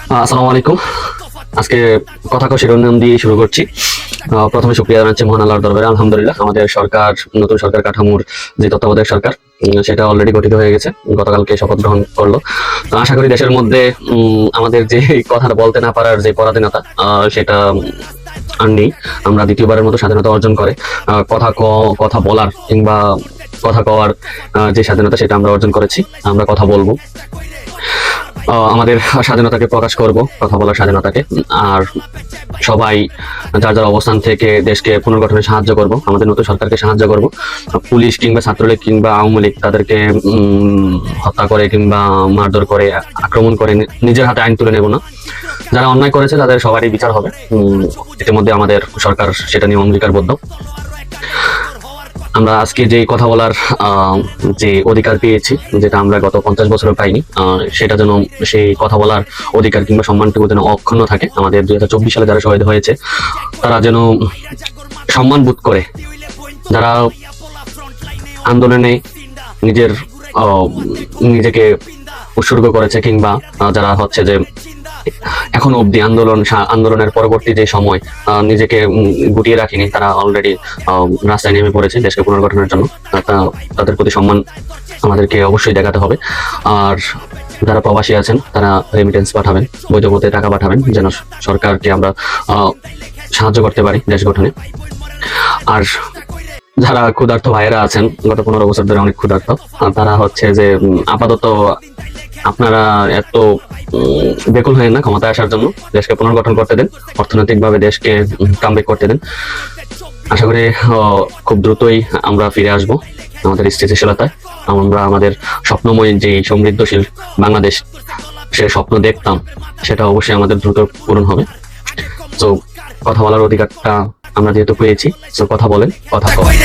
আসসালামু আলাইকুম। আজকে কথা কও শিরোনাম দিয়ে শুরু করছি। প্রথমে শুকরিয়া জানাচ্ছি মহান আল্লাহর দরবারে। আলহামদুলিল্লাহ, আমাদের সরকার, নতুন সরকার কাঠামোর যে তত্ত্বাবধায়ক সরকার, সেটা অলরেডি গঠিত হয়ে গেছে, গতকালকে শপথ গ্রহণ করলো। তো আশা করি দেশের মধ্যে আমাদের যে কথাটা বলতে না পারার যে পরাধীনতা, সেটা আর নেই। আমরা দ্বিতীয়বারের মতো স্বাধীনতা অর্জন করে কথা বলার কিংবা কথা কওয়ার যে স্বাধীনতা, সেটা আমরা অর্জন করেছি। আমরা কথা বলবো, আমাদের স্বাধীনতাকে প্রকাশ করব, কথা বলার স্বাধীনতাকে। আর সবাই যার যার অবস্থান থেকে দেশকে পুনর্গঠনে সাহায্য করব, আমাদের নতুন সরকারকে সাহায্য করব। পুলিশ কিংবা ছাত্রলীগ কিংবা আওয়ামী লীগ তাদেরকে হত্যা করে কিংবা মারধর করে, আক্রমণ করে নিজের হাতে আইন তুলে নেব না। যারা অন্যায় করেছে তাদের সবারই বিচার হবে। ইতিমধ্যে আমাদের সরকার সেটা নিয়ে অঙ্গীকারবদ্ধ। আমরা আজকে যে কথা বলার যে অধিকার পেয়েছি, যেটা আমরা গত 50 বছরে পাইনি, সেটা যেন, সেই কথা বলার অধিকার কিংবা সম্মানটুকু যেন অক্ষুণ্ণ থাকে। আমাদের 2024 সালে যারা শহীদ হয়েছে তারা যেন সম্মান বোধ করে, যারা আন্দোলনে নিজেকে উৎসর্গ করেছে কিংবা যারা হচ্ছে যে এখন অব্দি আন্দোলনের পরবর্তী যে সময় নিজেকে গুটিয়ে রাখিনি, তারা অলরেডি রাস্তায় নেমে পড়েছে দেশকে পুনর্গঠনের জন্য। তাদের প্রতি সম্মান আমাদেরকে অবশ্যই দেখাতে হবে। আর যারা প্রবাসী আছেন তারা রেমিটেন্স পাঠাবেন, বৈধ পথে টাকা পাঠাবেন, যেন সরকারকে আমরা সাহায্য করতে পারি দেশ গঠনে। আর যারা ক্ষুধার্ত ভাইয়েরা আছেন, গত 15 বছর ধরে অনেক ক্ষুধার্ত, তারা হচ্ছে যে আপাতত আপনারা এত বেকুল হয়ে না ক্ষমতায় আসার জন্য, দেশকে পুনর্গঠন করতে দেন, অর্থনৈতিকভাবে দেশকে কামব্যাক করতে দেন। আশা করি খুব দ্রুতই আমরা ফিরে আসব আমাদের স্থিতিশীলতায়। আমরা আমাদের স্বপ্নময় যে সমৃদ্ধশীল বাংলাদেশ, সে স্বপ্ন দেখতাম, সেটা অবশ্যই আমাদের দ্রুত পূরণ হবে। তো কথা বলার অধিকারটা আমরা যেহেতু পেয়েছি, তো কথা বলেন, কথা কয়।